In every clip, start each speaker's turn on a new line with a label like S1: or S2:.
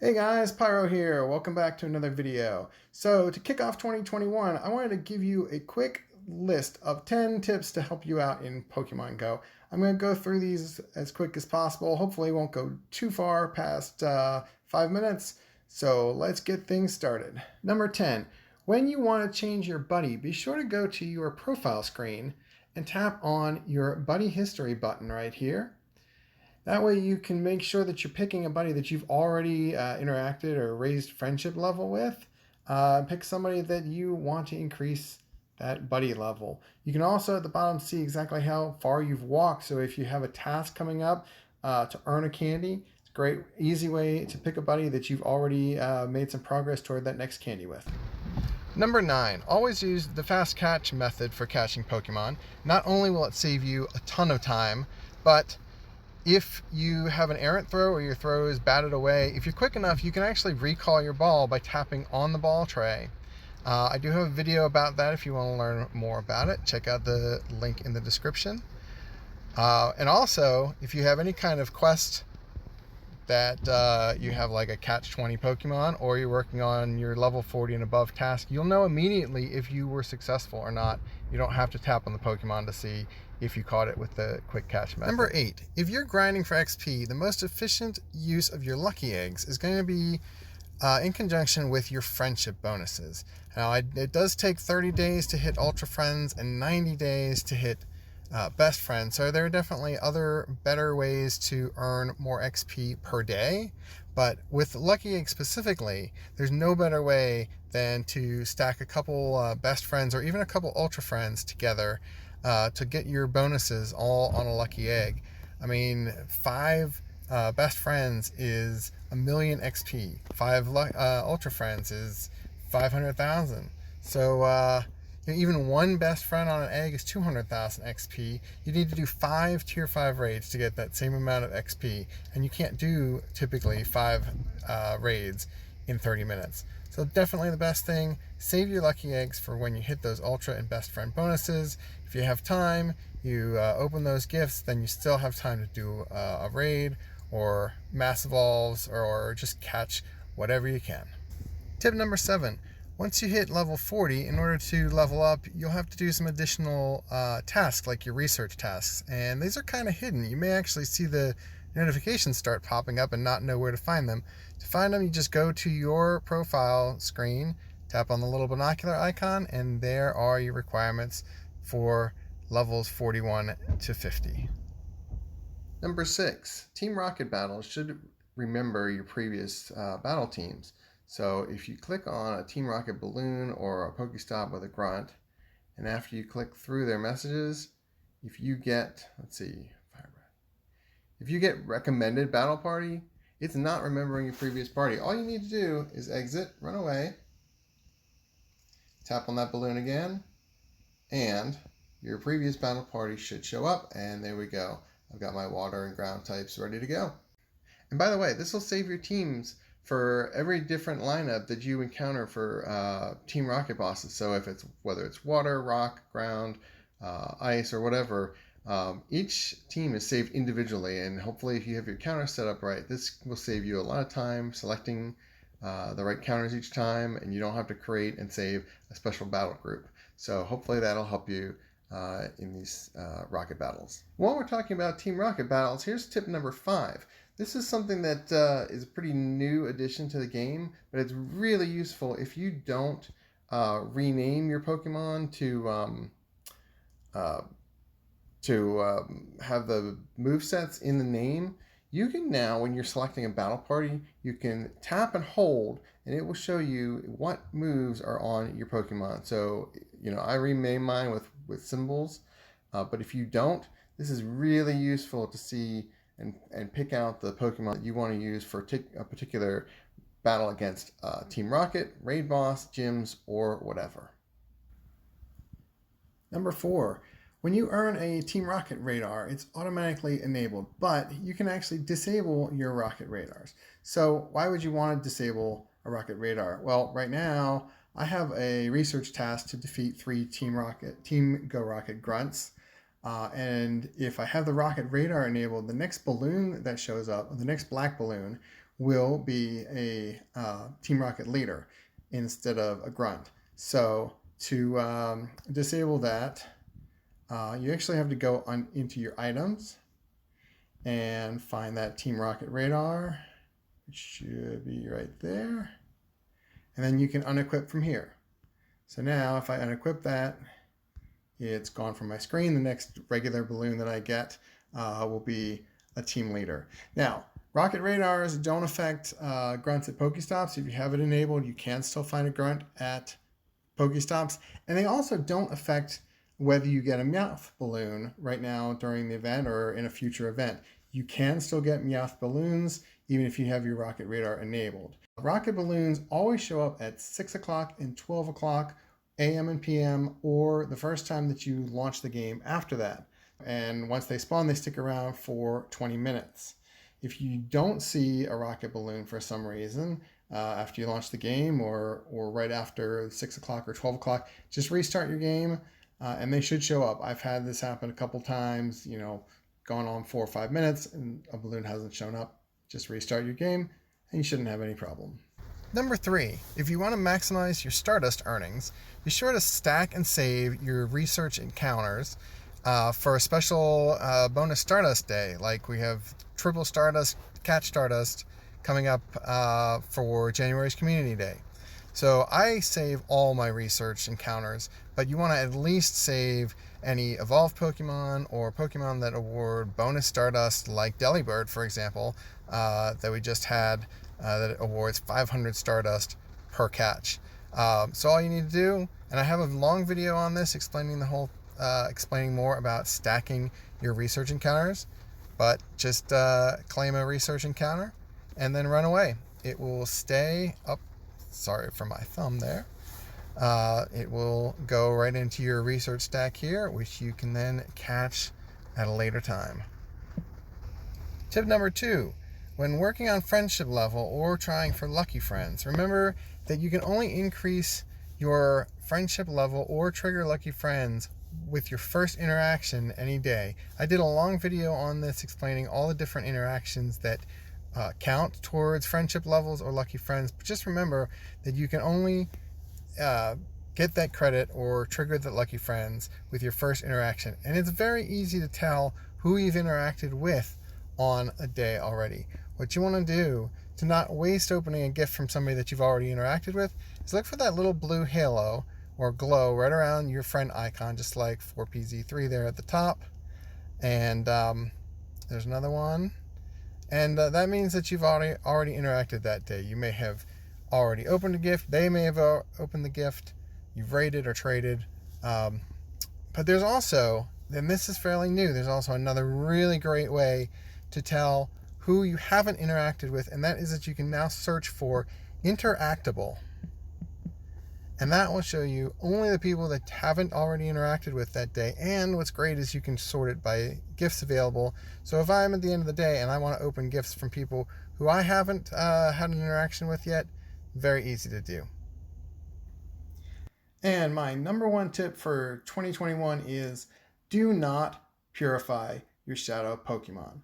S1: Hey guys, Pyro here. Welcome back to another video. So to kick off 2021, I wanted to give you a quick list of 10 tips to help you out in Pokemon Go. I'm going to go through these as quick as possible. Hopefully it won't go too far past 5 minutes. So let's get things started. Number 10, when you want to change your buddy, be sure to go to your profile screen and tap on your buddy history button right here. That way you can make sure that you're picking a buddy that you've already interacted or raised friendship level with. Pick somebody that you want to increase that buddy level. You can also at the bottom see exactly how far you've walked. So if you have a task coming up to earn a candy, it's a great easy way to pick a buddy that you've already made some progress toward that next candy with. Number 9, always use the fast catch method for catching Pokemon. Not only will it save you a ton of time, but if you have an errant throw or your throw is batted away, if you're quick enough, you can actually recall your ball by tapping on the ball tray. I do have a video about that if you want to learn more about it. Check out the link in the description. And also, if you have any kind of quest that you have like a catch 20 Pokemon or you're working on your level 40 and above task, you'll know immediately if you were successful or not. You don't have to tap on the Pokemon to see if you caught it with the quick catch method. Number 8, if you're grinding for XP, the most efficient use of your lucky eggs is going to be in conjunction with your friendship bonuses. Now it does take 30 days to hit Ultra Friends and 90 days to hit best friend. So there are definitely other better ways to earn more XP per day. But with Lucky Egg specifically, there's no better way than to stack a couple best friends or even a couple ultra friends together to get your bonuses all on a Lucky Egg. I mean, 5 best friends is 1,000,000 XP. 5 ultra friends is 500,000. So even one best friend on an egg is 200,000 XP. You need to do 5 tier 5 raids to get that same amount of XP, and you can't do typically 5 raids in 30 minutes. So definitely the best thing, save your lucky eggs for when you hit those ultra and best friend bonuses. If you have time, you open those gifts, then you still have time to do a raid or mass evolves or just catch whatever you can. Tip number 7. Once you hit level 40, in order to level up, you'll have to do some additional tasks like your research tasks. And these are kind of hidden. You may actually see the notifications start popping up and not know where to find them. To find them, you just go to your profile screen, tap on the little binocular icon, and there are your requirements for levels 41 to 50. Number 6, Team Rocket battles should remember your previous battle teams. So if you click on a Team Rocket balloon or a Pokestop with a grunt, and after you click through their messages, if you get, if you get recommended battle party, it's not remembering your previous party. All you need to do is exit, run away, tap on that balloon again, and your previous battle party should show up, and there we go. I've got my water and ground types ready to go. And by the way, this will save your teams for every different lineup that you encounter for Team Rocket bosses. So if it's whether it's water, rock, ground, ice, or whatever, each team is saved individually. And hopefully, if you have your counter set up right, this will save you a lot of time selecting the right counters each time, and you don't have to create and save a special battle group. So hopefully that'll help you in these rocket battles. While we're talking about Team Rocket battles, here's tip number 5. This is something that is a pretty new addition to the game, but it's really useful if you don't rename your Pokemon to have the movesets in the name. You can now, when you're selecting a battle party, you can tap and hold, and it will show you what moves are on your Pokemon. So, I rename mine with symbols, but if you don't, this is really useful to see and pick out the Pokemon that you want to use for a particular battle against Team Rocket, Raid Boss, Gyms, or whatever. Number 4, when you earn a Team Rocket radar, it's automatically enabled, but you can actually disable your Rocket radars. So why would you want to disable a Rocket radar? Well, right now, I have a research task to defeat 3 Team Go Rocket grunts. And if I have the rocket radar enabled, the next balloon that shows up, the next black balloon, will be a Team Rocket leader instead of a grunt. So to disable that, you actually have to go into your items and find that Team Rocket radar. It should be right there. And then you can unequip from here. So now if I unequip that, it's gone from my screen. The next regular balloon that I get will be a team leader. Now, rocket radars don't affect grunts at Pokestops. If you have it enabled, you can still find a grunt at Pokestops. And they also don't affect whether you get a Meowth balloon right now during the event or in a future event. You can still get Meowth balloons even if you have your rocket radar enabled. Rocket balloons always show up at 6 o'clock and 12 o'clock AM and PM, or the first time that you launch the game after that. And once they spawn, they stick around for 20 minutes. If you don't see a rocket balloon for some reason after you launch the game or right after 6 o'clock or 12 o'clock, just restart your game and they should show up. I've had this happen a couple times, gone on 4 or 5 minutes and a balloon hasn't shown up. Just restart your game and you shouldn't have any problem. Number 3, if you want to maximize your Stardust earnings, be sure to stack and save your research encounters for a special bonus Stardust day. Like we have Triple Stardust, Catch Stardust coming up for January's Community Day. So I save all my research encounters, but you want to at least save any evolved Pokemon or Pokemon that award bonus Stardust, like Delibird, for example, that we just had. That awards 500 Stardust per catch. So all you need to do, and I have a long video on this explaining explaining more about stacking your research encounters, but just claim a research encounter and then run away. It will stay up. Sorry for my thumb there. It will go right into your research stack here, which you can then catch at a later time. Tip number 2. When working on friendship level or trying for lucky friends, remember that you can only increase your friendship level or trigger lucky friends with your first interaction any day. I did a long video on this explaining all the different interactions that count towards friendship levels or lucky friends, but just remember that you can only get that credit or trigger the lucky friends with your first interaction. And it's very easy to tell who you've interacted with on a day already. What you want to do to not waste opening a gift from somebody that you've already interacted with is look for that little blue halo or glow right around your friend icon, just like 4PZ3 there at the top. And there's another one. And that means that you've already interacted that day. You may have already opened a gift. They may have opened the gift. You've rated or traded. But there's also, and this is fairly new, there's also another really great way to tell who you haven't interacted with, and that is that you can now search for interactable. And that will show you only the people that haven't already interacted with that day. And what's great is you can sort it by gifts available. So if I'm at the end of the day and I want to open gifts from people who I haven't had an interaction with yet, very easy to do. And my number 1 tip for 2021 is do not purify your shadow Pokemon.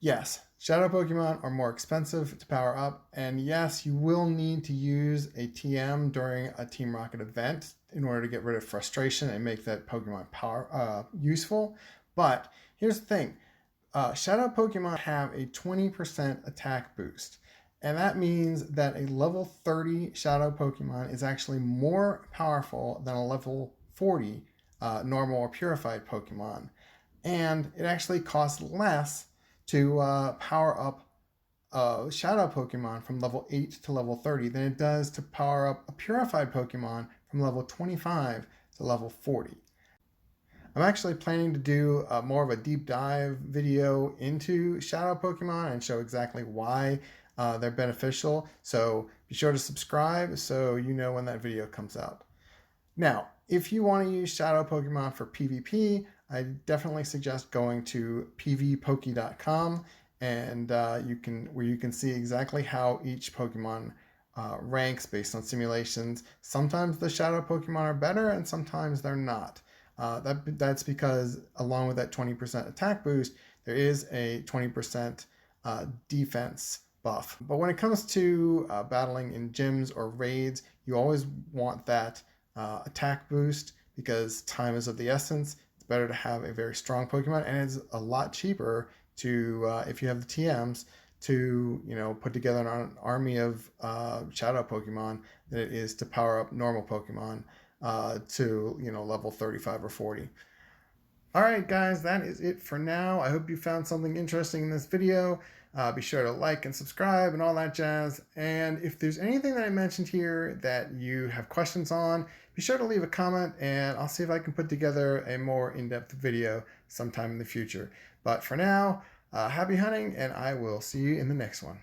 S1: Yes, shadow Pokemon are more expensive to power up, and yes, you will need to use a TM during a Team Rocket event in order to get rid of frustration and make that Pokemon power useful. But here's the thing, shadow Pokemon have a 20% attack boost, and that means that a level 30 shadow Pokemon is actually more powerful than a level 40 normal or purified Pokemon, and it actually costs less to power up a shadow Pokemon from level 8 to level 30 than it does to power up a purified Pokemon from level 25 to level 40. I'm actually planning to do more of a deep dive video into shadow Pokemon and show exactly why they're beneficial. So be sure to subscribe so you know when that video comes out. Now, if you want to use shadow Pokemon for PvP, I definitely suggest going to pvpoke.com and where you can see exactly how each Pokemon ranks based on simulations. Sometimes the shadow Pokemon are better and sometimes they're not. That's because along with that 20% attack boost, there is a 20% defense buff. But when it comes to battling in gyms or raids, you always want that attack boost because time is of the essence. It's better to have a very strong Pokemon, and it's a lot cheaper to, if you have the TMs, to put together an army of shadow Pokemon than it is to power up normal Pokemon to level 35 or 40. All right, guys, that is it for now. I hope you found something interesting in this video. Be sure to like and subscribe and all that jazz. And if there's anything that I mentioned here that you have questions on, be sure to leave a comment and I'll see if I can put together a more in-depth video sometime in the future. But for now, happy hunting, and I will see you in the next one.